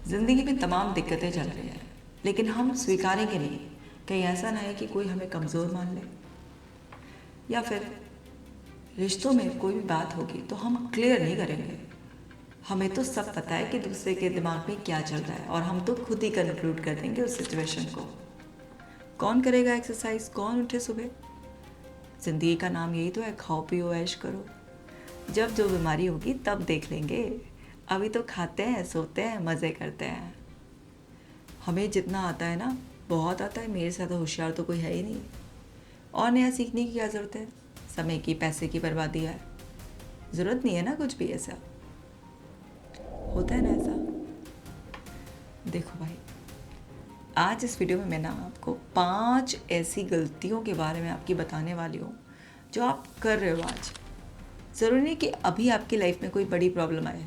ज़िंदगी में तमाम दिक्कतें चल रही हैं, लेकिन हम स्वीकारेंगे नहीं। कहीं ऐसा ना है कि कोई हमें कमज़ोर मान ले, या फिर रिश्तों में कोई भी बात होगी तो हम क्लियर नहीं करेंगे। हमें तो सब पता है कि दूसरे के दिमाग में क्या चल रहा है, और हम तो खुद ही कंक्लूड कर देंगे उस सिचुएशन को। कौन करेगा एक्सरसाइज, कौन उठे सुबह? ज़िंदगी का नाम यही तो है, खाओ पियो ऐश करो। जब जो बीमारी होगी तब देख लेंगे। अभी तो खाते हैं, सोते हैं, मज़े करते हैं। हमें जितना आता है ना, बहुत आता है। मेरे से ज़्यादा होशियार तो कोई है ही नहीं। और नया सीखने की क्या ज़रूरत है? समय की, पैसे की बर्बादी है। ज़रूरत नहीं है ना कुछ भी ऐसा। होता है ना ऐसा। देखो भाई, आज इस वीडियो में मैं ना आपको 5 ऐसी गलतियों के बारे में आपकी बताने वाली हूँ जो आप कर रहे हो आज। ज़रूरी नहीं कि अभी आपकी लाइफ में कोई बड़ी प्रॉब्लम आए,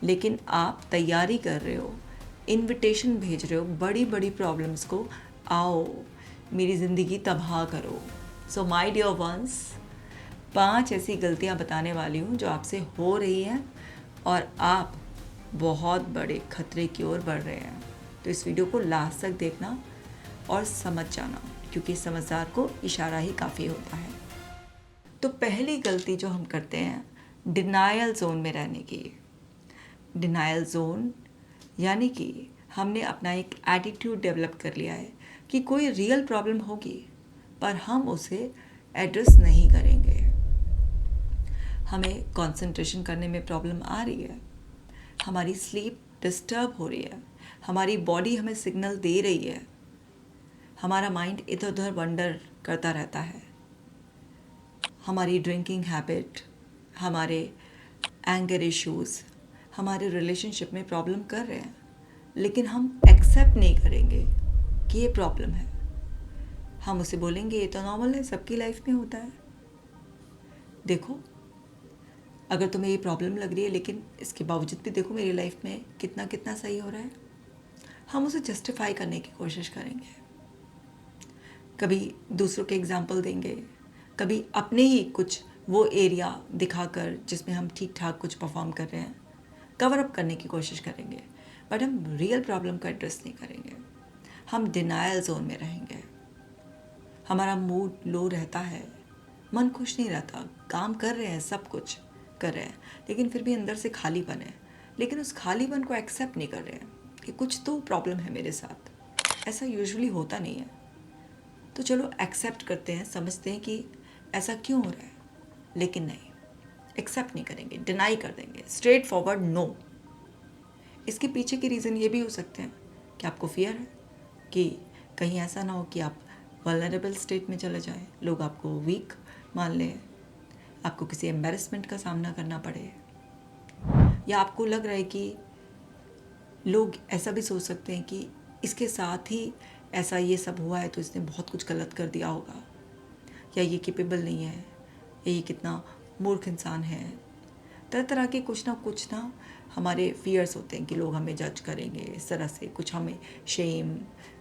लेकिन आप तैयारी कर रहे हो, इनविटेशन भेज रहे हो बड़ी बड़ी प्रॉब्लम्स को, आओ मेरी ज़िंदगी तबाह करो। सो माय डियर वंस, 5 ऐसी गलतियाँ बताने वाली हूँ जो आपसे हो रही हैं और आप बहुत बड़े खतरे की ओर बढ़ रहे हैं। तो इस वीडियो को लास्ट तक देखना और समझ जाना, क्योंकि समझदार को इशारा ही काफ़ी होता है। तो पहली गलती जो हम करते हैं, डिनायल जोन में रहने की। डिनायल जोन यानी कि हमने अपना एक एटीट्यूड डेवलप कर लिया है कि कोई रियल प्रॉब्लम होगी, पर हम उसे एड्रेस नहीं करेंगे। हमें कंसंट्रेशन करने में प्रॉब्लम आ रही है, हमारी स्लीप डिस्टर्ब हो रही है, हमारी बॉडी हमें सिग्नल दे रही है, हमारा माइंड इधर उधर वंडर करता रहता है, हमारी ड्रिंकिंग हैबिट, हमारे एंगर इश्यूज़ हमारे रिलेशनशिप में प्रॉब्लम कर रहे हैं, लेकिन हम एक्सेप्ट नहीं करेंगे कि ये प्रॉब्लम है। हम उसे बोलेंगे ये तो नॉर्मल है, सबकी लाइफ में होता है। देखो, अगर तुम्हें ये प्रॉब्लम लग रही है, लेकिन इसके बावजूद भी देखो मेरी लाइफ में कितना कितना सही हो रहा है। हम उसे जस्टिफाई करने की कोशिश करेंगे, कभी दूसरों के एग्जाम्पल देंगे, कभी अपने ही कुछ वो एरिया दिखाकर जिसमें हम ठीक ठाक कुछ परफॉर्म कर रहे हैं कवर अप करने की कोशिश करेंगे, बट हम रियल प्रॉब्लम का एड्रेस नहीं करेंगे। हम डिनायल जोन में रहेंगे, हमारा मूड लो रहता है, मन खुश नहीं रहता, काम कर रहे हैं, सब कुछ कर रहे हैं, लेकिन फिर भी अंदर से खालीपन है। लेकिन उस खालीपन को एक्सेप्ट नहीं कर रहे हैं कि कुछ तो प्रॉब्लम है मेरे साथ। ऐसा यूजुअली होता नहीं है, तो चलो एक्सेप्ट करते हैं, समझते हैं कि ऐसा क्यों हो रहा है, लेकिन नहीं, एक्सेप्ट नहीं करेंगे, डिनाई कर देंगे, स्ट्रेट फॉरवर्ड नो। इसके पीछे के रीज़न ये भी हो सकते हैं कि आपको फियर है कि कहीं ऐसा ना हो कि आप वल्नरेबल स्टेट में चले जाएं, लोग आपको वीक मान लें, आपको किसी एम्बैरेसमेंट का सामना करना पड़े, या आपको लग रहा है कि लोग ऐसा भी सोच सकते हैं कि इसके साथ ही ऐसा ये सब हुआ है तो इसने बहुत कुछ गलत कर दिया होगा, या ये कैपेबल नहीं है, या ये कितना मूर्ख इंसान है। तरह तरह के कुछ ना हमारे फियर्स होते हैं कि लोग हमें जज करेंगे इस तरह से, कुछ हमें शेम,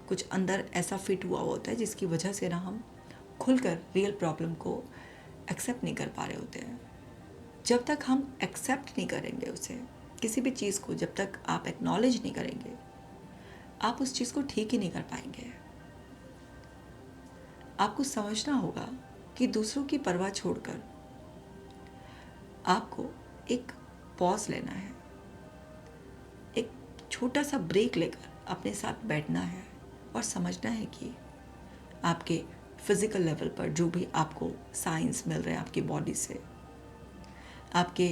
कुछ अंदर ऐसा फिट हुआ होता है जिसकी वजह से ना हम खुलकर रियल प्रॉब्लम को एक्सेप्ट नहीं कर पा रहे होते हैं। जब तक हम एक्सेप्ट नहीं करेंगे उसे, किसी भी चीज़ को जब तक आप एक्नॉलेज नहीं करेंगे, आप उस चीज़ को ठीक ही नहीं कर पाएंगे। आपको समझना होगा कि दूसरों की परवाह छोड़कर आपको एक पॉज लेना है, एक छोटा सा ब्रेक लेकर अपने साथ बैठना है और समझना है कि आपके फिज़िकल लेवल पर जो भी आपको साइंस मिल रहे हैं आपकी बॉडी से, आपके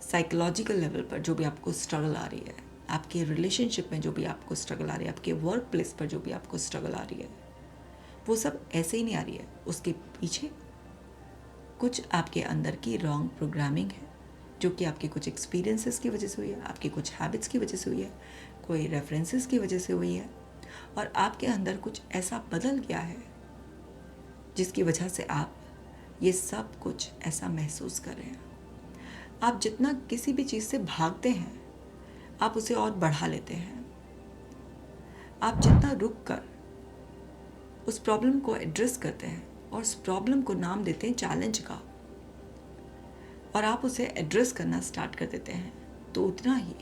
साइकोलॉजिकल लेवल पर जो भी आपको स्ट्रगल आ रही है, आपके रिलेशनशिप में जो भी आपको स्ट्रगल आ रही है, आपके वर्क प्लेस पर जो भी आपको स्ट्रगल आ रही है, वो सब ऐसे ही नहीं आ रही है। उसके पीछे कुछ आपके अंदर की रॉन्ग प्रोग्रामिंग है, जो कि आपके कुछ एक्सपीरियंसेस की वजह से हुई है, आपकी कुछ हैबिट्स की वजह से हुई है, कोई रेफरेंसेस की वजह से हुई है, और आपके अंदर कुछ ऐसा बदल गया है जिसकी वजह से आप ये सब कुछ ऐसा महसूस कर रहे हैं। आप जितना किसी भी चीज़ से भागते हैं, आप उसे और बढ़ा लेते हैं। आप जितना रुक कर उस प्रॉब्लम को एड्रेस करते हैं और उस प्रॉब्लम को नाम देते हैं चैलेंज का, और आप उसे एड्रेस करना स्टार्ट कर देते हैं, तो उतना ही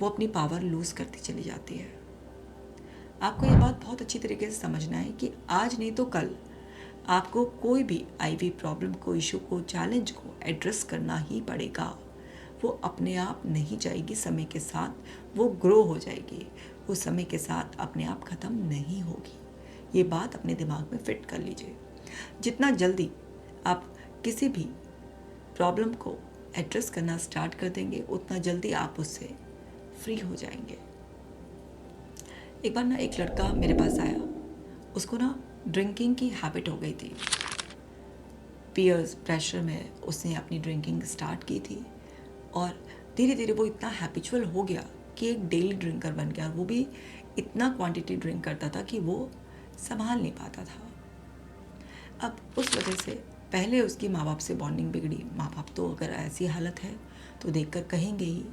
वो अपनी पावर लूज़ करती चली जाती है। आपको ये बात बहुत अच्छी तरीके से समझना है कि आज नहीं तो कल आपको कोई भी आईवी प्रॉब्लम को, इशू को, चैलेंज को एड्रेस करना ही पड़ेगा। वो अपने आप नहीं जाएगी, समय के साथ वो ग्रो हो जाएगी, वो समय के साथ अपने आप ख़त्म नहीं होगी। ये बात अपने दिमाग में फिट कर लीजिए। जितना जल्दी आप किसी भी प्रॉब्लम को एड्रेस करना स्टार्ट कर देंगे, उतना जल्दी आप उससे फ्री हो जाएंगे। एक बार ना एक लड़का मेरे पास आया, उसको ना ड्रिंकिंग की हैबिट हो गई थी। पीयर्स प्रेशर में उसने अपनी ड्रिंकिंग स्टार्ट की थी और धीरे धीरे वो इतना हैबिचुअल हो गया कि एक डेली ड्रिंकर बन गया। वो भी इतना क्वांटिटी ड्रिंक करता था कि वो संभाल नहीं पाता था। अब उस वजह से पहले उसकी माँ बाप से बॉन्डिंग बिगड़ी। माँ बाप तो अगर ऐसी हालत है तो देखकर कहेंगे ही,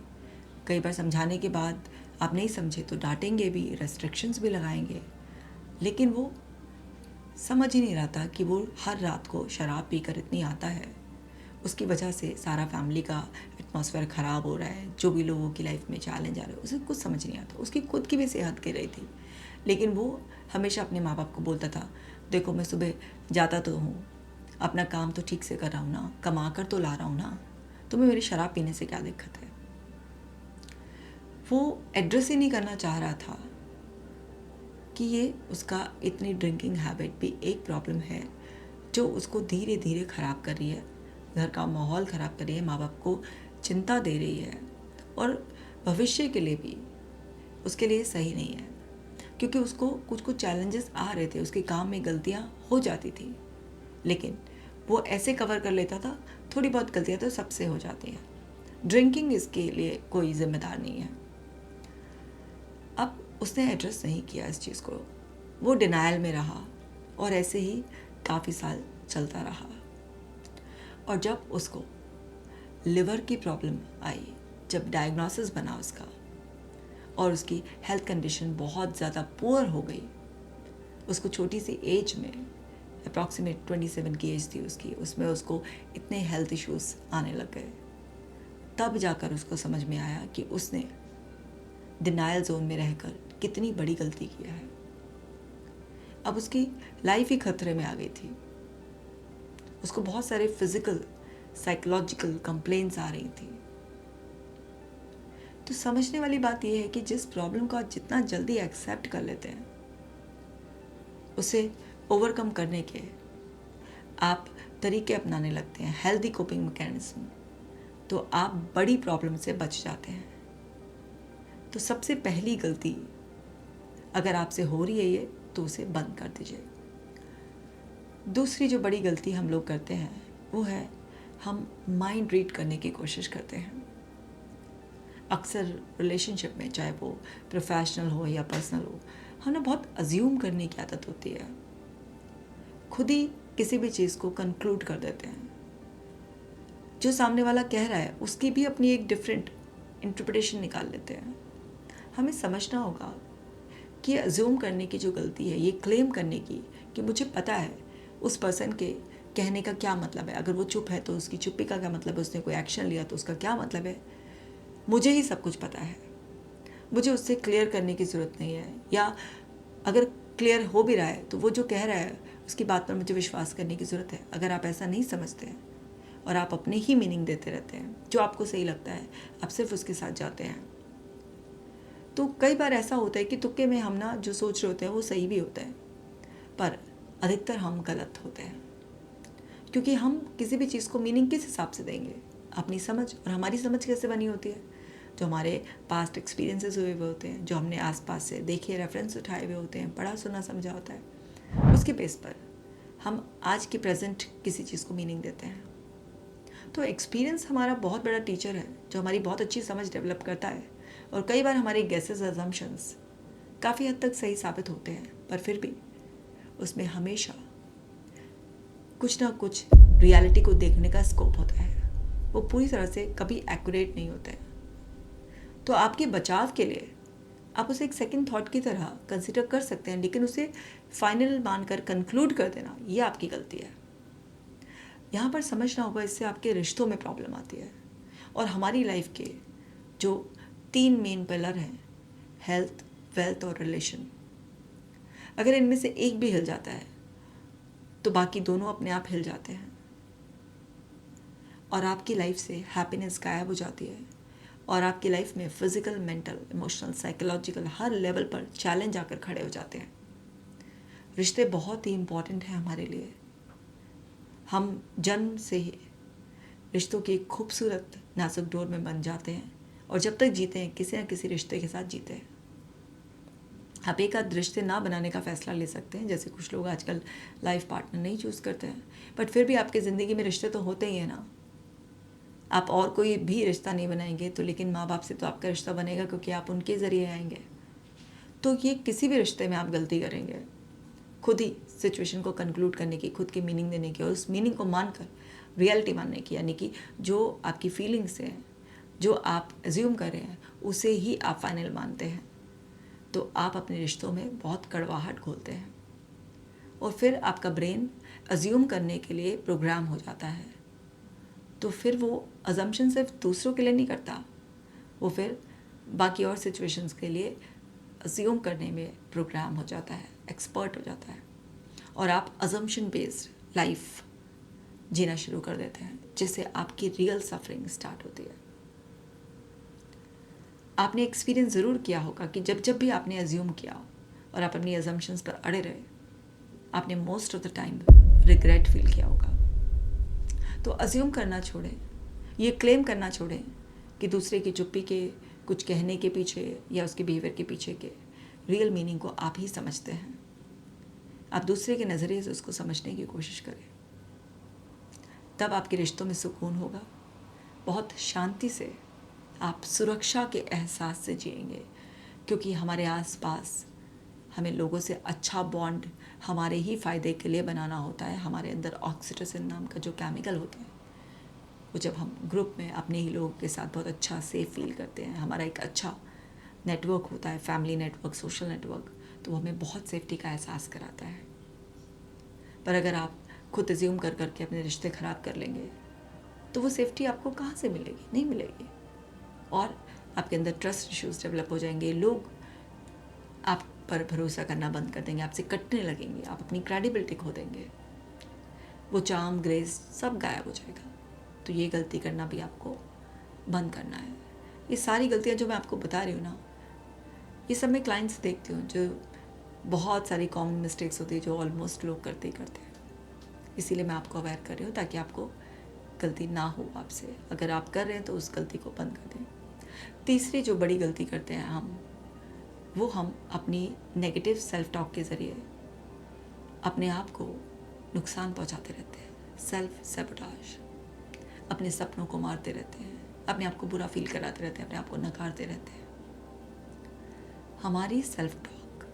कई बार समझाने के बाद आप नहीं समझे तो डांटेंगे भी, रेस्ट्रिक्शंस भी लगाएंगे। लेकिन वो समझ ही नहीं रहा था कि वो हर रात को शराब पीकर इतनी आता है, उसकी वजह से सारा फैमिली का एटमॉस्फेयर ख़राब हो रहा है, जो भी लोगों की लाइफ में चैलेंज आ रहे हैं उसे कुछ समझ नहीं आता। उसकी खुद की भी सेहत गिर रही थी, लेकिन वो हमेशा अपने माँ बाप को बोलता था, देखो मैं सुबह जाता तो हूँ, अपना काम तो ठीक से कर रहा हूँ ना, कमा कर तो ला रहा हूँ ना, तुम्हें मेरी शराब पीने से क्या दिक्कत है। वो एड्रेस ही नहीं करना चाह रहा था कि ये उसका इतनी ड्रिंकिंग हैबिट भी एक प्रॉब्लम है जो उसको धीरे धीरे ख़राब कर रही है, घर का माहौल ख़राब कर रही है, माँ बाप को चिंता दे रही है और भविष्य के लिए भी उसके लिए सही नहीं है। क्योंकि उसको कुछ कुछ चैलेंजेस आ रहे थे, उसके काम में गलतियाँ हो जाती थी, लेकिन वो ऐसे कवर कर लेता था, थोड़ी बहुत गलतियाँ तो सबसे हो जाती हैं। ड्रिंकिंग इसके लिए कोई जिम्मेदार नहीं है। अब उसने एड्रेस नहीं किया इस चीज़ को, वो डिनायल में रहा और ऐसे ही काफ़ी साल चलता रहा। और जब उसको लिवर की प्रॉब्लम आई, जब डायग्नोसिस बना उसका और उसकी हेल्थ कंडीशन बहुत ज़्यादा पुअर हो गई, उसको छोटी सी एज में, अप्रॉक्सीमेट 27 की एज थी उसकी, उसमें उसको इतने हेल्थ इश्यूज आने लग गए। तब जाकर उसको समझ में आया कि उसने डिनायल जोन में रहकर कितनी बड़ी गलती किया है। अब उसकी लाइफ ही खतरे में आ गई थी। उसको बहुत सारे फिजिकल, साइकोलॉजिकल कंप्लेंट्स आ रही थी। तो समझने वाली बात यह है कि जिस प्रॉब्लम को आप जितना जल्दी एक्सेप्ट कर लेते हैं, उसे ओवरकम करने के आप तरीके अपनाने लगते हैं, हेल्दी कोपिंग मैकेनिज्म, तो आप बड़ी प्रॉब्लम से बच जाते हैं। तो सबसे पहली गलती अगर आपसे हो रही है ये, तो उसे बंद कर दीजिए। दूसरी जो बड़ी गलती हम लोग करते हैं वो है, हम माइंड रीड करने की कोशिश करते हैं। अक्सर रिलेशनशिप में, चाहे वो प्रोफेशनल हो या पर्सनल हो, हमें बहुत अज्यूम करने की आदत होती है। खुद ही किसी भी चीज़ को कंक्लूड कर देते हैं। जो सामने वाला कह रहा है उसकी भी अपनी एक डिफरेंट इंटरप्रिटेशन निकाल लेते हैं। हमें समझना होगा कि ये अज्यूम करने की जो गलती है, ये क्लेम करने की कि मुझे पता है उस पर्सन के कहने का क्या मतलब है, अगर वो चुप है तो उसकी चुप्पी का क्या मतलब है, उसने कोई एक्शन लिया तो उसका क्या मतलब है, मुझे ही सब कुछ पता है, मुझे उससे क्लियर करने की ज़रूरत नहीं है, या अगर क्लियर हो भी रहा है तो वो जो कह रहा है उसकी बात पर मुझे विश्वास करने की ज़रूरत है। अगर आप ऐसा नहीं समझते हैं और आप अपने ही मीनिंग देते रहते हैं, जो आपको सही लगता है आप सिर्फ उसके साथ जाते हैं, तो कई बार ऐसा होता है कि तुक्के में हम ना जो सोच रहे होते हैं वो सही भी होता है, पर अधिकतर हम गलत होते हैं। क्योंकि हम किसी भी चीज़ को मीनिंग किस हिसाब से देंगे, अपनी समझ। और हमारी समझ कैसे बनी होती है, जो हमारे पास्ट एक्सपीरियंसेस हुए हुए होते हैं, जो हमने आसपास से देखे, रेफरेंस उठाए हुए होते हैं, पढ़ा सुना समझा होता है, उसके बेस पर हम आज के प्रेजेंट किसी चीज़ को मीनिंग देते हैं। तो एक्सपीरियंस हमारा बहुत बड़ा टीचर है, जो हमारी बहुत अच्छी समझ डेवलप करता है। और कई बार हमारे गेसेस, अजम्पशंस काफ़ी हद तक सही साबित होते हैं, पर फिर भी उसमें हमेशा कुछ ना कुछ रियलिटी को देखने का स्कोप होता है, वो पूरी तरह से कभी एक्यूरेट नहीं होते हैं। तो आपके बचाव के लिए आप उसे एक सेकंड थॉट की तरह कंसिडर कर सकते हैं, लेकिन उसे फाइनल मानकर कंक्लूड कर देना, ये आपकी गलती है। यहाँ पर समझना होगा, इससे आपके रिश्तों में प्रॉब्लम आती है और हमारी लाइफ के जो 3 मेन पिलर हैं, हेल्थ, वेल्थ और रिलेशन। अगर इनमें से एक भी हिल जाता है तो बाकी दोनों अपने आप हिल जाते हैं और आपकी लाइफ से हैप्पीनेस गायब हो जाती है और आपकी लाइफ में फिजिकल, मेंटल, इमोशनल, साइकोलॉजिकल हर लेवल पर चैलेंज आकर खड़े हो जाते हैं। रिश्ते बहुत ही इम्पॉर्टेंट हैं हमारे लिए। हम जन्म से ही रिश्तों की एक खूबसूरत नाजुक डोर में बन जाते हैं और जब तक जीते हैं किसी न किसी रिश्ते के साथ जीते हैं। आप एक आध रिश्ते ना बनाने का फ़ैसला ले सकते हैं, जैसे कुछ लोग आजकल लाइफ पार्टनर नहीं चूज़ करते हैं, बट फिर भी आपकी ज़िंदगी में रिश्ते तो होते ही हैं ना। आप और कोई भी रिश्ता नहीं बनाएंगे तो लेकिन माँ बाप से तो आपका रिश्ता बनेगा, क्योंकि आप उनके ज़रिए आएंगे। तो ये किसी भी रिश्ते में आप गलती करेंगे, खुद ही सिचुएशन को कंक्लूड करने की, खुद की मीनिंग देने की और उस मीनिंग को मानकर रियलिटी मानने की, यानी कि जो आपकी फीलिंग्स हैं, जो आप एज्यूम कर रहे हैं, उसे ही आप फाइनल मानते हैं, तो आप अपने रिश्तों में बहुत कड़वाहट घोलते हैं और फिर आपका ब्रेन एज्यूम करने के लिए प्रोग्राम हो जाता है। तो फिर वो अजम्पशन सिर्फ दूसरों के लिए नहीं करता, वो फिर बाकी और सिचुएशंस के लिए अज्यूम करने में प्रोग्राम हो जाता है, एक्सपर्ट हो जाता है और आप अजम्पशन बेस्ड लाइफ जीना शुरू कर देते हैं, जिससे आपकी रियल सफरिंग स्टार्ट होती है। आपने एक्सपीरियंस ज़रूर किया होगा कि जब जब भी आपने एज्यूम किया और आप अपनी अजम्पशंस पर अड़े रहे, आपने most of the time regret feel किया होगा। तो अज्यूम करना छोड़ें, ये क्लेम करना छोड़ें कि दूसरे की चुप्पी के, कुछ कहने के पीछे या उसके बिहेवियर के पीछे के रियल मीनिंग को आप ही समझते हैं। आप दूसरे के नज़रिए से उसको समझने की कोशिश करें, तब आपके रिश्तों में सुकून होगा। बहुत शांति से आप सुरक्षा के एहसास से जिएंगे, क्योंकि हमारे आसपास हमें लोगों से अच्छा बॉन्ड हमारे ही फ़ायदे के लिए बनाना होता है। हमारे अंदर ऑक्सीटोसिन नाम का जो केमिकल होता है, वो जब हम ग्रुप में अपने ही लोगों के साथ बहुत अच्छा सेफ फील करते हैं, हमारा एक अच्छा नेटवर्क होता है, फैमिली नेटवर्क, सोशल नेटवर्क, तो वो हमें बहुत सेफ्टी का एहसास कराता है। पर अगर आप खुद एज्यूम कर करके अपने रिश्ते ख़राब कर लेंगे तो वो सेफ्टी आपको कहाँ से मिलेगी? नहीं मिलेगी और आपके अंदर ट्रस्ट इश्यूज डेवलप हो जाएंगे। लोग आप पर भरोसा करना बंद कर देंगे, आपसे कटने लगेंगे, आप अपनी क्रेडिबिलिटी खो देंगे, वो चार्म, ग्रेस सब गायब हो जाएगा। तो ये गलती करना भी आपको बंद करना है। ये सारी गलतियाँ जो मैं आपको बता रही हूँ ना, ये सब मैं क्लाइंट्स देखती हूँ, जो बहुत सारी कॉमन मिस्टेक्स होती है जो ऑलमोस्ट लोग करते ही करते हैं। इसीलिए मैं आपको अवेयर कर रही हूँ, ताकि आपको गलती ना हो आपसे। अगर आप कर रहे हैं तो उस गलती को बंद कर दें। तीसरी जो बड़ी गलती करते हैं हम अपनी नेगेटिव सेल्फ टॉक के ज़रिए अपने आप को नुकसान पहुंचाते रहते हैं। सेल्फ सैबोटाज, अपने सपनों को मारते रहते हैं, अपने आप को बुरा फील कराते रहते हैं, अपने आप को नकारते रहते हैं। हमारी सेल्फ टॉक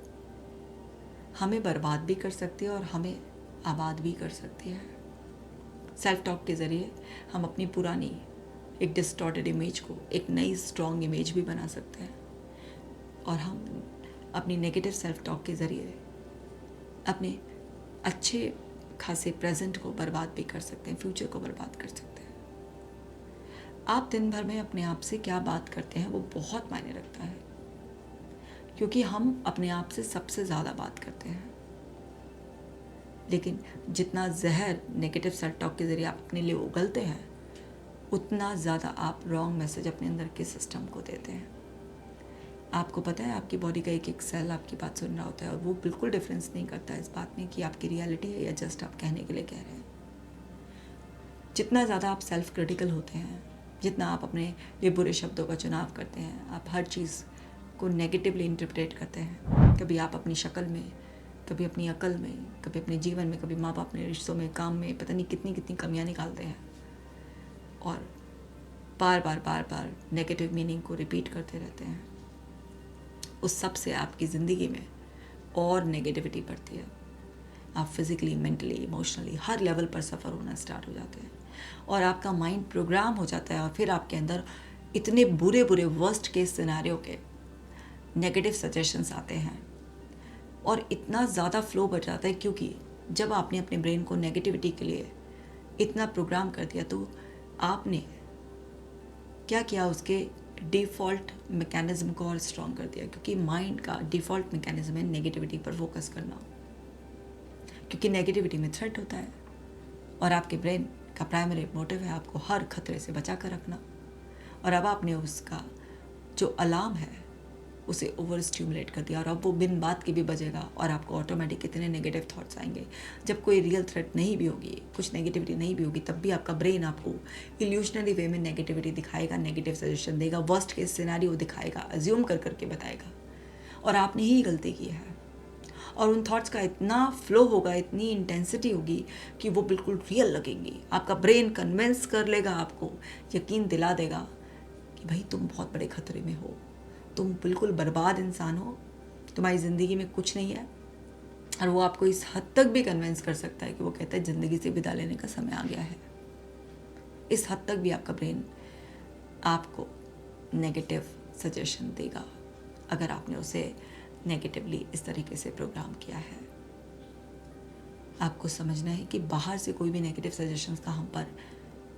हमें बर्बाद भी कर सकती है और हमें आबाद भी कर सकती है। सेल्फ टॉक के ज़रिए हम अपनी पुरानी एक डिस्टॉर्टेड इमेज को एक नई स्ट्रॉन्ग इमेज भी बना सकते हैं और हम अपनी नेगेटिव सेल्फ टॉक के ज़रिए अपने अच्छे खासे प्रेजेंट को बर्बाद भी कर सकते हैं, फ्यूचर को बर्बाद कर सकते हैं। आप दिन भर में अपने आप से क्या बात करते हैं वो बहुत मायने रखता है, क्योंकि हम अपने आप से सबसे ज़्यादा बात करते हैं। लेकिन जितना जहर नेगेटिव सेल्फ टॉक के ज़रिए आप अपने लिए उगलते हैं, उतना ज़्यादा आप रॉन्ग मैसेज अपने अंदर के सिस्टम को देते हैं। आपको पता है आपकी बॉडी का एक एक सेल आपकी बात सुन रहा होता है और वो बिल्कुल डिफरेंस नहीं करता है इस बात में कि आपकी रियलिटी है या जस्ट आप कहने के लिए कह रहे हैं। जितना ज़्यादा आप सेल्फ क्रिटिकल होते हैं, जितना आप अपने लिए बुरे शब्दों का चुनाव करते हैं, आप हर चीज़ को नेगेटिवली इंटरप्रेट करते हैं। कभी आप अपनी शक्ल में, कभी अपनी अकल में, कभी अपने जीवन में, कभी माँ बाप अपने रिश्तों में, काम में, पता नहीं कितनी कितनी कमियाँ निकालते हैं और बार बार नेगेटिव मीनिंग को रिपीट करते रहते हैं। उस सब से आपकी ज़िंदगी में और नेगेटिविटी बढ़ती है। आप फिज़िकली, मेंटली, इमोशनली हर लेवल पर सफ़र होना स्टार्ट हो जाते हैं और आपका माइंड प्रोग्राम हो जाता है और फिर आपके अंदर इतने बुरे वर्स्ट केस सिनेरियो के नेगेटिव सजेशंस आते हैं और इतना ज़्यादा फ्लो बढ़ जाता है, क्योंकि जब आपने अपने ब्रेन को नेगेटिविटी के लिए इतना प्रोग्राम कर दिया तो आपने क्या किया, उसके डिफ़ॉल्ट मैकेनिज़्म को और स्ट्रॉन्ग कर दिया, क्योंकि माइंड का डिफ़ॉल्ट मैकेनिज़्म है नेगेटिविटी पर फोकस करना, क्योंकि नेगेटिविटी में थ्रेट होता है और आपके ब्रेन का प्राइमरी मोटिव है आपको हर खतरे से बचा कर रखना। और अब आपने उसका जो अलार्म है उसे ओवर स्टिमुलेट कर दिया और अब वो बिन बात की भी बजेगा और आपको ऑटोमेटिक कितने नेगेटिव थॉट्स आएंगे। जब कोई रियल थ्रेट नहीं भी होगी, कुछ नेगेटिविटी नहीं भी होगी, तब भी आपका ब्रेन आपको इल्यूशनरी वे में नेगेटिविटी दिखाएगा, नेगेटिव सजेशन देगा, वर्स्ट केस सिनेरियो दिखाएगा, अज्यूम कर करके बताएगा और आपने ही गलती की है। और उन थॉट्स का इतना फ्लो होगा, इतनी इंटेंसिटी होगी कि वो बिल्कुल रियल लगेंगी। आपका ब्रेन कन्विंस कर लेगा, आपको यकीन दिला देगा कि भाई तुम बहुत बड़े खतरे में हो, तुम बिल्कुल बर्बाद इंसान हो, तुम्हारी ज़िंदगी में कुछ नहीं है। और वो आपको इस हद तक भी कन्विंस कर सकता है कि वो कहता है ज़िंदगी से विदा लेने का समय आ गया है। इस हद तक भी आपका ब्रेन आपको नेगेटिव सजेशन देगा अगर आपने उसे नेगेटिवली इस तरीके से प्रोग्राम किया है। आपको समझना है कि बाहर से कोई भी नेगेटिव सजेशंस का हम पर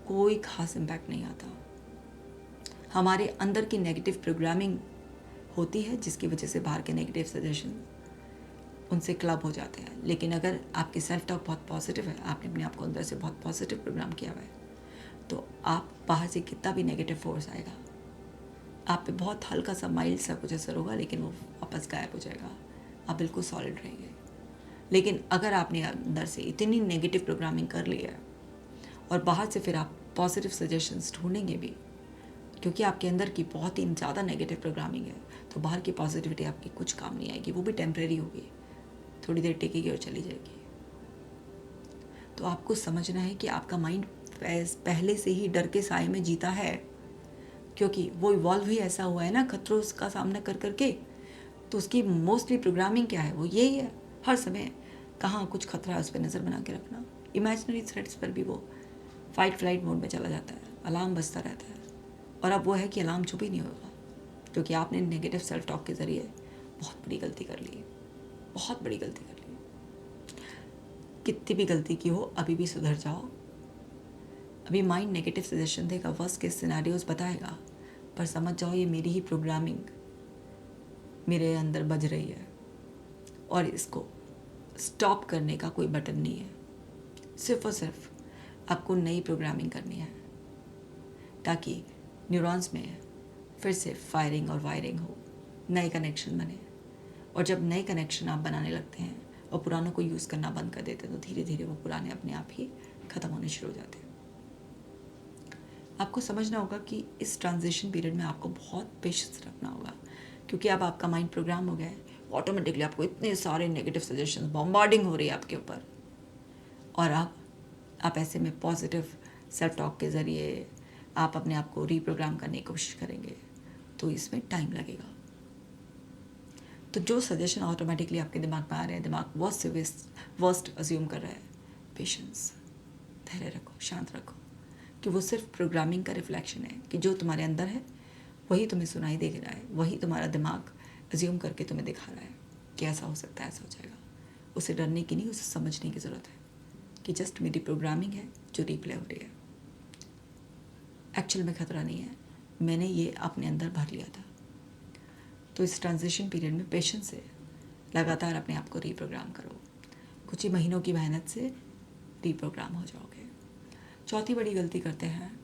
कोई खास इम्पैक्ट नहीं आता। हमारे अंदर की नेगेटिव प्रोग्रामिंग होती है जिसकी वजह से बाहर के नेगेटिव सजेशन उनसे क्लब हो जाते हैं। लेकिन अगर आपकी सेल्फ टॉक बहुत पॉजिटिव है, आपने अपने आप को अंदर से बहुत पॉजिटिव प्रोग्राम किया हुआ है, तो आप बाहर से कितना भी नेगेटिव फोर्स आएगा, आप पे बहुत हल्का सा माइल्ड सा कुछ असर होगा, लेकिन वो वापस गायब हो जाएगा, आप बिल्कुल सॉलिड रहेंगे। लेकिन अगर आपने अंदर से इतनी नेगेटिव प्रोग्रामिंग कर ली है और बाहर से फिर आप पॉजिटिव सजेशंस ढूंढेंगे भी, क्योंकि आपके अंदर की बहुत ही ज़्यादा नेगेटिव प्रोग्रामिंग है, तो बाहर की पॉजिटिविटी आपकी कुछ काम नहीं आएगी, वो भी टेम्परेरी होगी, थोड़ी देर टिकेगी और चली जाएगी। तो आपको समझना है कि आपका माइंड पहले से ही डर के साए में जीता है, क्योंकि वो इवॉल्व ही ऐसा हुआ है ना खतरों का सामना कर करके। तो उसकी मोस्टली प्रोग्रामिंग क्या है, वो यही है, हर समय कहाँ कुछ खतरा है उस पर नज़र बना के रखना। इमेजिनरी थ्रेट्स पर भी वो फाइट फ्लाइट मोड में चला जाता है, अलार्म बजता रहता है। और अब वो है कि अलार्म चुप ही नहीं होगा, क्योंकि आपने नेगेटिव सेल्फ टॉक के ज़रिए बहुत बड़ी गलती कर ली, बहुत बड़ी गलती कर ली। कितनी भी गलती की हो, अभी भी सुधर जाओ। अभी माइंड नेगेटिव सजेशन देगा, वर्स्ट केस सिनेरियोज बताएगा, पर समझ जाओ ये मेरी ही प्रोग्रामिंग मेरे अंदर बज रही है और इसको स्टॉप करने का कोई बटन नहीं है। सिर्फ और सिर्फ आपको नई प्रोग्रामिंग करनी है ताकि न्यूरॉन्स में फिर से फायरिंग और वायरिंग हो, नए कनेक्शन बने। और जब नए कनेक्शन आप बनाने लगते हैं और पुरानों को यूज़ करना बंद कर देते हैं, तो धीरे धीरे वो पुराने अपने आप ही ख़त्म होने शुरू हो जाते हैं। आपको समझना होगा कि इस ट्रांजिशन पीरियड में आपको बहुत पेशेंस रखना होगा, क्योंकि अब आपका माइंड प्रोग्राम हो गया है, ऑटोमेटिकली आपको इतने सारे नेगेटिव सजेशंस बॉम्बार्डिंग हो रही है आपके ऊपर। और अब आप ऐसे में पॉजिटिव सेल्फ टॉक के ज़रिए आप अपने आप को रीप्रोग्राम करने की कोशिश करेंगे, तो इसमें टाइम लगेगा। तो जो सजेशन ऑटोमेटिकली आपके दिमाग में आ रहे हैं, दिमाग वर्स्ट से वर्स्ट अज्यूम कर रहा है, पेशेंस, धैर्य रखो, शांत रखो, कि वो सिर्फ प्रोग्रामिंग का रिफ्लेक्शन है कि जो तुम्हारे अंदर है वही तुम्हें सुनाई दे रहा है, वही तुम्हारा दिमाग अज्यूम करके तुम्हें दिखा रहा है कि ऐसा हो सकता है, ऐसा हो जाएगा। उसे डरने की नहीं, उसे समझने की ज़रूरत है कि जस्ट मेरी प्रोग्रामिंग है जो रिप्ले हो रही है, एक्चुअल में खतरा नहीं है, मैंने ये अपने अंदर भर लिया था। तो इस ट्रांजिशन पीरियड में पेशेंस से लगातार अपने आप को रीप्रोग्राम करो, कुछ ही महीनों की मेहनत से रीप्रोग्राम हो जाओगे। चौथी बड़ी गलती करते हैं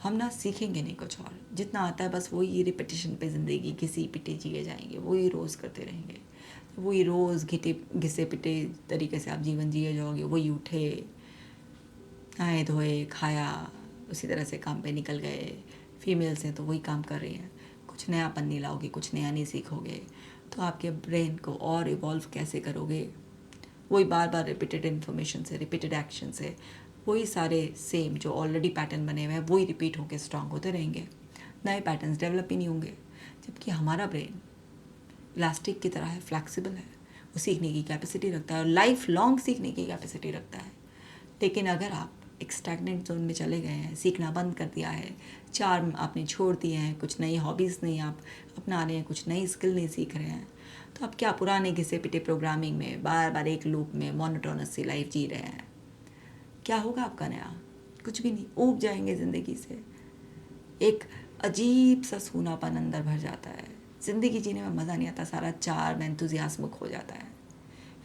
हम ना, सीखेंगे नहीं कुछ और, जितना आता है बस वही रिपीटिशन पे ज़िंदगी घिसी पिटे जिए जाएंगे, वही रोज़ करते रहेंगे, वही रोज़ घिसे पिटे तरीके से आप जीवन जिए जाओगे, वही उठे, नहाए धोए, खाया, उसी तरह से काम पे निकल गए। फीमेल्स हैं तो वही काम कर रही हैं, कुछ नयापन नहीं लाओगे, कुछ नया नहीं सीखोगे, तो आपके ब्रेन को और इवॉल्व कैसे करोगे? वही बार बार रिपीटेड इन्फॉर्मेशन से, रिपीटेड एक्शन से, वही सारे सेम जो ऑलरेडी पैटर्न बने हुए हैं वही रिपीट होकर स्ट्रांग होते रहेंगे, नए पैटर्न्स डेवलप ही नहीं होंगे। जबकि हमारा ब्रेन इलास्टिक की तरह है, फ्लैक्सिबल है, वो सीखने की कैपेसिटी रखता है और लाइफ लॉन्ग सीखने की कैपेसिटी रखता है। लेकिन अगर आप एक स्टैग्नेंट जोन में चले गए हैं, सीखना बंद कर दिया है, चार्म आपने छोड़ दिए हैं, कुछ नई हॉबीज़ नहीं आप अपना रहे हैं, कुछ नई स्किल नहीं सीख रहे हैं, तो आप क्या पुराने घिसे पिटे प्रोग्रामिंग में बार बार एक लूप में मोनोटोनस सी लाइफ जी रहे हैं? क्या होगा आपका नया? कुछ भी नहीं, ऊब जाएंगे ज़िंदगी से। एक अजीब सा सूनापन अंदर भर जाता है, ज़िंदगी जीने में मज़ा नहीं आता, सारा चार में एंथुजियास्म खो जाता है।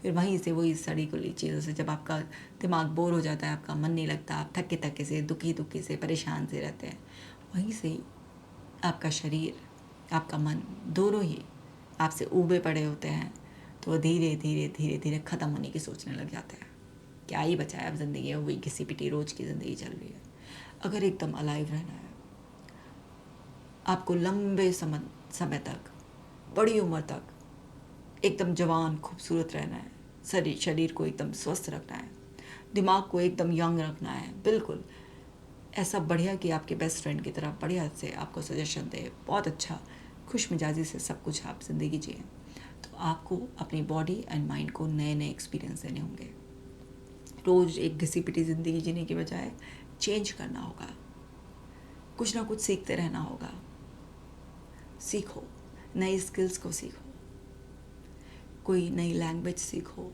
फिर वहीं से वही सड़ी खुली चीज़ों से जब आपका दिमाग बोर हो जाता है, आपका मन नहीं लगता, आप थके थके से, दुखी दुखी से, परेशान से रहते हैं, वहीं से ही आपका शरीर, आपका मन दोनों ही आपसे ऊबे पड़े होते हैं। तो वो धीरे धीरे धीरे धीरे ख़त्म होने की सोचने लग जाते हैं। क्या ही बचा है अब ज़िंदगी, वही घिसी पिटी रोज़ की ज़िंदगी चल रही है। अगर एकदम अलाइव रहना है, आपको लंबे समय तक, बड़ी उम्र तक एकदम जवान खूबसूरत रहना है, शरीर को एकदम स्वस्थ रखना है, दिमाग को एकदम यंग रखना है, बिल्कुल ऐसा बढ़िया कि आपके बेस्ट फ्रेंड की तरह बढ़िया से आपको सजेशन दे, बहुत अच्छा खुश मिजाजी से सब कुछ आप ज़िंदगी जिए, तो आपको अपनी बॉडी एंड माइंड को नए नए एक्सपीरियंस देने होंगे। रोज़ एक घिसी पिटी ज़िंदगी जीने की बजाय चेंज करना होगा, कुछ ना कुछ सीखते रहना होगा। सीखो, नई स्किल्स को सीखो, कोई नई लैंग्वेज सीखो,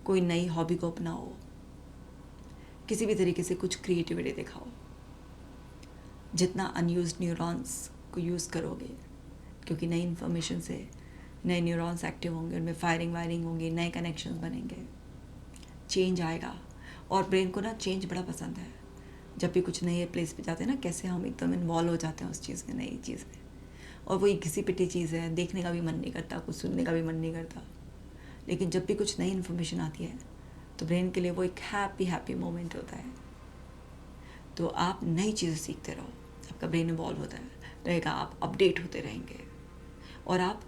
कोई नई हॉबी को अपनाओ, किसी भी तरीके से कुछ क्रिएटिविटी दिखाओ। जितना अनयूज्ड न्यूरॉन्स को यूज़ करोगे, क्योंकि नई इन्फॉर्मेशन से नए न्यूरॉन्स एक्टिव होंगे, उनमें फायरिंग वायरिंग होंगी, नए कनेक्शंस बनेंगे, चेंज आएगा। और ब्रेन को ना चेंज बड़ा पसंद है। जब भी कुछ नए प्लेस पे जाते हैं ना, कैसे हम एकदम इन्वॉल्व हो जाते हैं उस चीज़ में, नई चीज़ में, और वही घिसी पिटी चीज़ है, देखने का भी मन नहीं करता, कुछ सुनने का भी मन नहीं करता। लेकिन जब भी कुछ नई इन्फॉर्मेशन आती है तो ब्रेन के लिए वो एक हैप्पी मोमेंट होता है। तो आप नई चीज़ें सीखते रहो, आपका ब्रेन इवॉल्व होता रहेगा, आप अपडेट होते रहेंगे और आप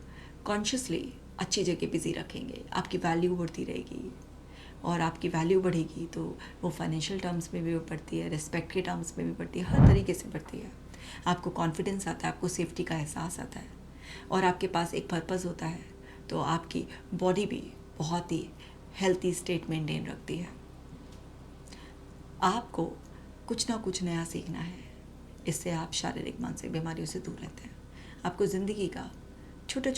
कॉन्शियसली अच्छी जगह बिजी रखेंगे, आपकी वैल्यू बढ़ती रहेगी। और आपकी वैल्यू बढ़ेगी तो वो फाइनेंशियल टर्म्स में भी बढ़ती है, रिस्पेक्ट के टर्म्स में भी बढ़ती है, हर तरीके से बढ़ती है। आपको कॉन्फिडेंस आता है, आपको सेफ्टी का एहसास आता है, और आपके पास एक पर्पस होता है, तो आपकी बॉडी भी बहुत ही हेल्थी स्टेट मेंटेन रखती है। आपको कुछ ना कुछ नया सीखना है, इससे आप शारीरिक मानसिक बीमारियों से दूर रहते हैं। आपको ज़िंदगी का छोटा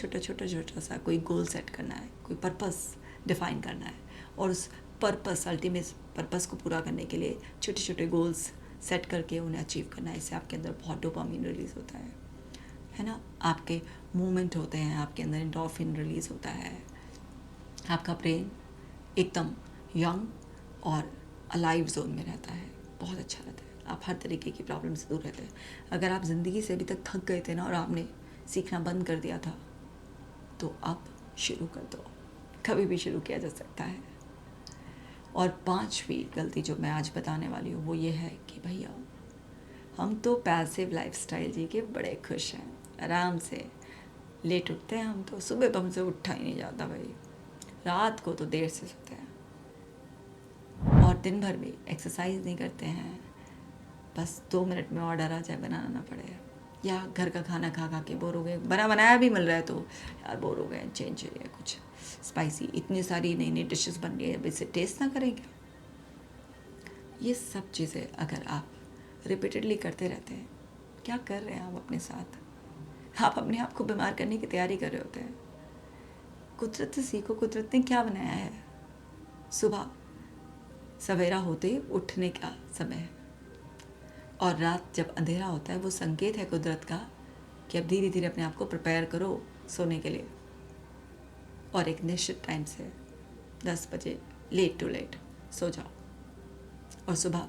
सा कोई गोल सेट करना है, कोई पर्पस डिफाइन करना है, और उस पर्पस, अल्टीमेट पर्पस को पूरा करने के लिए छोटे छोटे गोल्स सेट करके उन्हें अचीव करना है। इससे आपके अंदर बहुत डोपामिन रिलीज़ होता है ना, आपके मूवमेंट होते हैं, आपके अंदर एंडोर्फिन रिलीज़ होता है, आपका ब्रेन एकदम यंग और अलाइव जोन में रहता है, बहुत अच्छा रहता है, आप हर तरीके की प्रॉब्लम से दूर रहते हैं। अगर आप ज़िंदगी से अभी तक थक गए थे ना और आपने सीखना बंद कर दिया था, तो अब शुरू कर दो, कभी भी शुरू किया जा सकता है। और 5वीं गलती जो मैं आज बताने वाली हूँ वो ये है कि भैया, हम तो पैसिव लाइफस्टाइल जी के बड़े खुश हैं, आराम से लेट उठते हैं हम, तो सुबह तो हमसे उठा ही नहीं जाता भाई, रात को तो देर से सोते हैं, और दिन भर भी एक्सरसाइज नहीं करते हैं, बस 2 मिनट में ऑर्डर आ जाए, बनाना ना पड़े, या घर का खाना खा खा के बोर हो गए, बना बनाया भी मिल रहा है तो यार बोर हो गए, चेंज चाहिए कुछ स्पाइसी, इतनी सारी नई नई डिशेस बन रही है, अब इसे टेस्ट ना करेंगे। ये सब चीज़ें अगर आप रिपीटेडली करते रहते हैं, क्या कर रहे हैं आप अपने साथ? आप अपने आप को बीमार करने की तैयारी कर रहे होते हैं। कुदरत से सीखो, कुदरत ने क्या बनाया है। सुबह सवेरा होते ही उठने का समय है, और रात जब अंधेरा होता है वो संकेत है कुदरत का कि अब धीरे धीरे अपने आप को प्रिपेयर करो सोने के लिए, और एक निश्चित टाइम से 10 बजे लेट टू लेट सो जाओ, और सुबह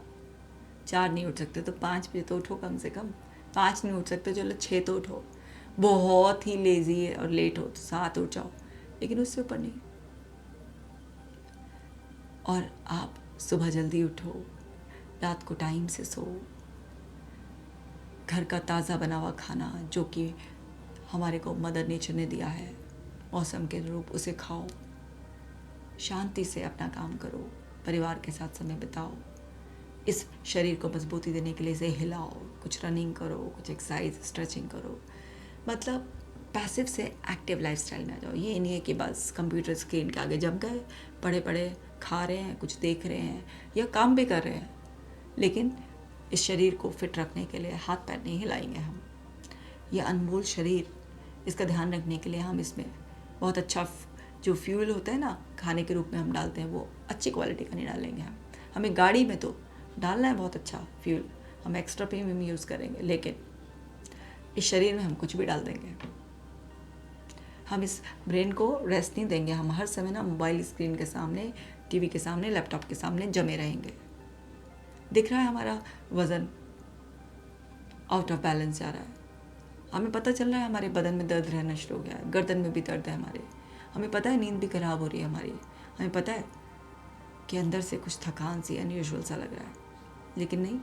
4 नहीं उठ सकते तो 5 बजे तो उठो, कम से कम 5 नहीं उठ सकते चलो 6 तो उठो, बहुत ही लेज़ी है और लेट हो तो 7 उठ जाओ, लेकिन उससे ऊपर नहीं। और आप सुबह जल्दी उठो, रात को टाइम से सो, घर का ताज़ा बना हुआ खाना जो कि हमारे को मदर नेचर ने दिया है मौसम के अनुरूप, उसे खाओ, शांति से अपना काम करो, परिवार के साथ समय बिताओ, इस शरीर को मजबूती देने के लिए इसे हिलाओ, कुछ रनिंग करो, कुछ एक्सरसाइज स्ट्रेचिंग करो, मतलब पैसिव से एक्टिव लाइफस्टाइल में आ जाओ। ये नहीं है कि बस कंप्यूटर स्क्रीन के आगे जम गए, पढ़े पढ़े खा रहे हैं, कुछ देख रहे हैं या काम भी कर रहे हैं, लेकिन इस शरीर को फिट रखने के लिए हाथ पैर नहीं हिलाएंगे हम। ये अनमोल शरीर, इसका ध्यान रखने के लिए हम इसमें बहुत अच्छा जो फ्यूल होता है ना खाने के रूप में हम डालते हैं, वो अच्छी क्वालिटी का नहीं डालेंगे हमें गाड़ी में तो डालना है बहुत अच्छा फ्यूल, हम एक्स्ट्रा प्रीमियम यूज़ करेंगे, लेकिन इस शरीर में हम कुछ भी डाल देंगे। हम इस ब्रेन को रेस्ट नहीं देंगे। हम हर समय ना मोबाइल स्क्रीन के सामने, टीवी के सामने, लैपटॉप के सामने जमे रहेंगे। दिख रहा है हमारा वज़न आउट ऑफ बैलेंस जा रहा है। हमें पता चल रहा है हमारे बदन में दर्द रहना शुरू हो गया है, गर्दन में भी दर्द है हमारे। हमें पता है नींद भी खराब हो रही है हमारी। हमें पता है कि अंदर से कुछ थकान सी, अनयूजुअल सा लग रहा है, लेकिन नहीं,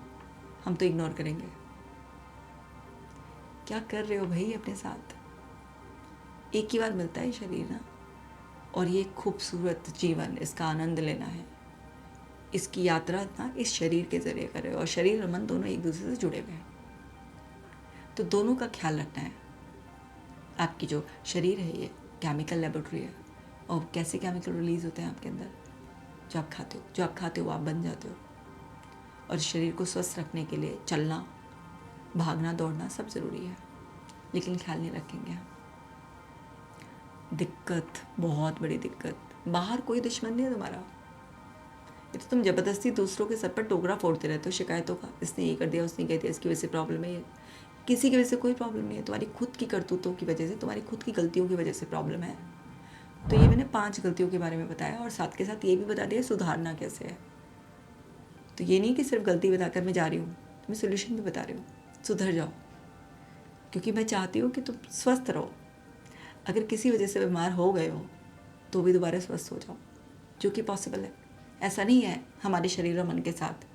हम तो इग्नोर करेंगे। क्या कर रहे हो भाई अपने साथ? एक ही बार मिलता है शरीर ना, और ये खूबसूरत जीवन, इसका आनंद लेना है। इसकी यात्रा ना इस शरीर के ज़रिए कर रहे हो, और शरीर और मन दोनों एक दूसरे से जुड़े हुए हैं, तो दोनों का ख्याल रखना है। आपकी जो शरीर है ये केमिकल लेबोरेटरी है, और कैसे केमिकल रिलीज़ होते हैं आपके अंदर जो आप खाते हो वो आप बन जाते हो। और शरीर को स्वस्थ रखने के लिए चलना, भागना, दौड़ना सब ज़रूरी है, लेकिन ख्याल नहीं रखेंगे हम। दिक्कत, बहुत बड़ी दिक्कत। बाहर कोई दुश्मन नहीं है तुम्हारा, ये तो तुम ज़बरदस्ती दूसरों के सर पर टोकरा फोड़ते रहते हो शिकायतों का। इसने ये कर दिया, उसने कह दिया, इसकी वजह से प्रॉब्लम है। ये किसी की वजह से कोई प्रॉब्लम नहीं है, तुम्हारी खुद की करतूतों की वजह से, तुम्हारी खुद की गलतियों की वजह से प्रॉब्लम है। तो ये मैंने 5 गलतियों के बारे में बताया, और साथ के साथ ये भी बता दिया सुधारना कैसे है। तो ये नहीं कि सिर्फ गलती बताकर मैं जा रही हूँ, मैं सोल्यूशन भी बता रही हूँ। सुधर जाओ, क्योंकि मैं चाहती हूँ कि तुम स्वस्थ रहो। अगर किसी वजह से बीमार हो गए हो तो भी दोबारा स्वस्थ हो जाओ, जो कि पॉसिबल है। ऐसा नहीं है हमारे शरीर और मन के साथ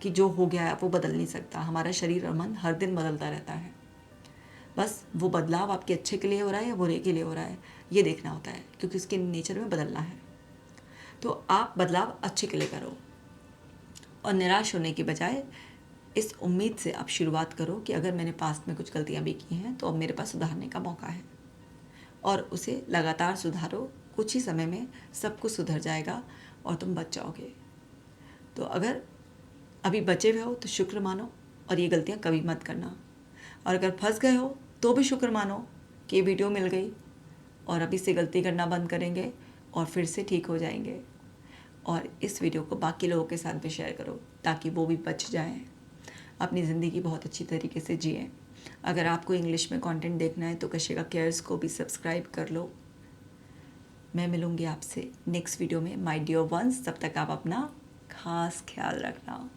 कि जो हो गया है वो बदल नहीं सकता। हमारा शरीर और मन हर दिन बदलता रहता है। बस वो बदलाव आपके अच्छे के लिए हो रहा है या बुरे के लिए हो रहा है, ये देखना होता है, क्योंकि उसके नेचर में बदलना है। तो आप बदलाव अच्छे के लिए करो, और निराश होने की बजाय इस उम्मीद से आप शुरुआत करो कि अगर मैंने पास्ट में कुछ गलतियाँ भी की हैं तो अब मेरे पास सुधारने का मौका है, और उसे लगातार सुधारो। कुछ ही समय में सब कुछ सुधर जाएगा और तुम बच जाओगे। तो अगर अभी बचे हुए हो तो शुक्र मानो, और ये गलतियाँ कभी मत करना। और अगर फंस गए हो तो भी शुक्र मानो कि ये वीडियो मिल गई, और अभी से गलती करना बंद करेंगे और फिर से ठीक हो जाएंगे। और इस वीडियो को बाकी लोगों के साथ भी शेयर करो, ताकि वो भी बच जाएं, अपनी ज़िंदगी बहुत अच्छी तरीके से जिएं। अगर आपको इंग्लिश में कंटेंट देखना है तो कशिका केयर्स को भी सब्सक्राइब कर लो। मैं मिलूँगी आपसे नेक्स्ट वीडियो में, माय डियर वंस। तब तक आप अपना खास ख्याल रखना।